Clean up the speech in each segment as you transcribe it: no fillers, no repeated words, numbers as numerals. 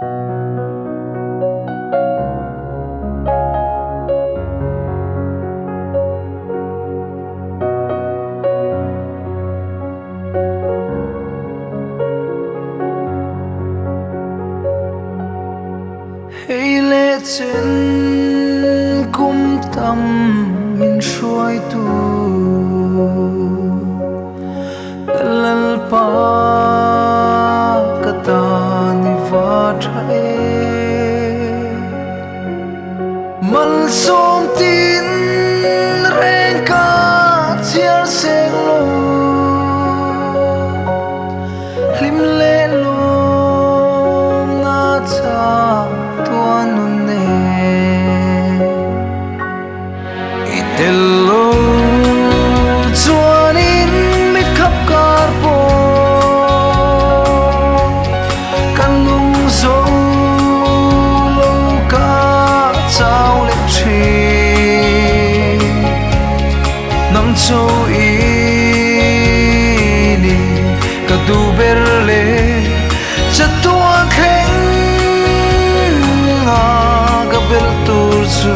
hay lẽ trên cung tâm mình xuôi tu lần pa kata ni va trai man som tin reng ka chiar seng lo lim le lo na cha Hello, chuanin mit khắp carpo kan lung zo lo ka chao le chi nam châu y ni ka du berle cha tua khen nga ka bel tu su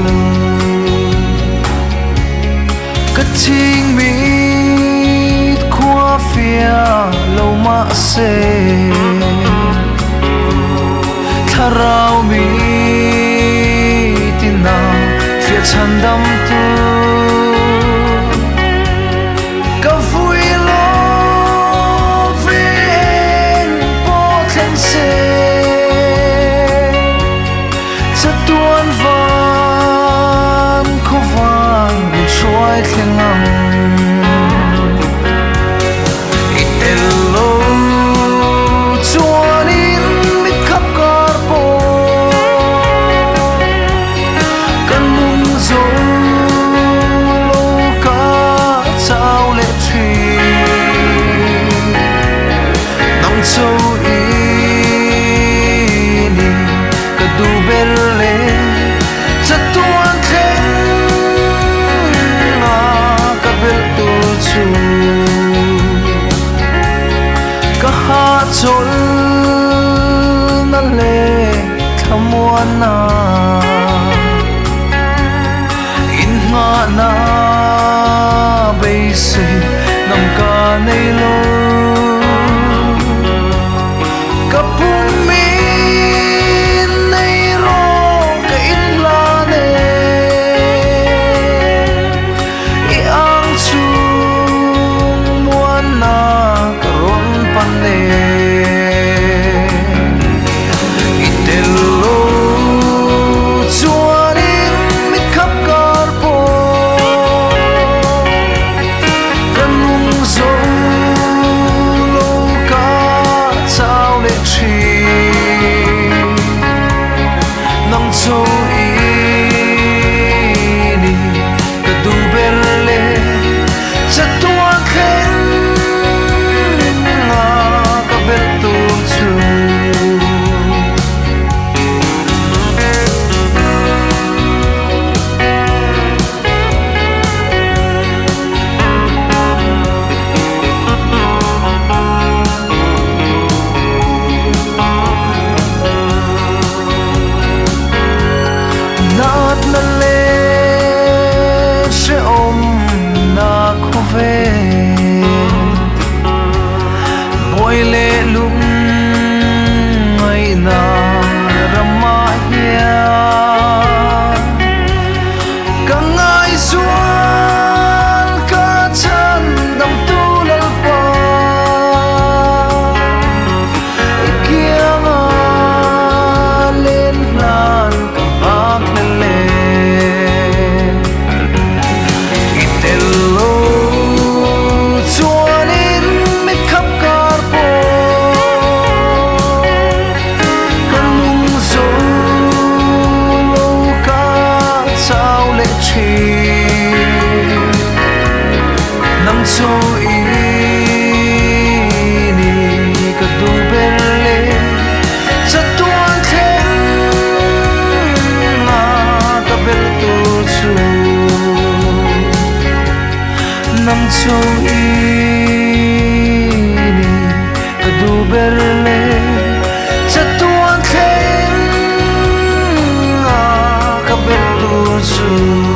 Kating mit khua phía lâu mà se tharau mi tina phía chân đâm tu ka vui lo ven po then se cha tuan van khu van xuôi thiên ngầm Hello chuanin mit khắp carpo kan lung zo lo ka chao le chi nam châu y ni ka du berle cha tuan ha chol na le thamuana in nga na beise nam ka nei lo kapung mi nei ro ka in la ne I ang chu muana karon pane Hello chuanin mit khắp carpo kan lung zo lo ka chao le chi nam châu y ni ka du berle cha tua khen nga ka bel tu chu nát na le se om na khu ve boy le lung ai na rama hia ka ngai sual ka chan dam tu lal pa ikianga len lan ka bak le Hello chuanin mit khắp carpo kan lung zo lo ka chao le chi nam châu y ni ka du berle cha tuan khen nga ka bel tu chu nam châu y ni ka du berle cha tuan khen puso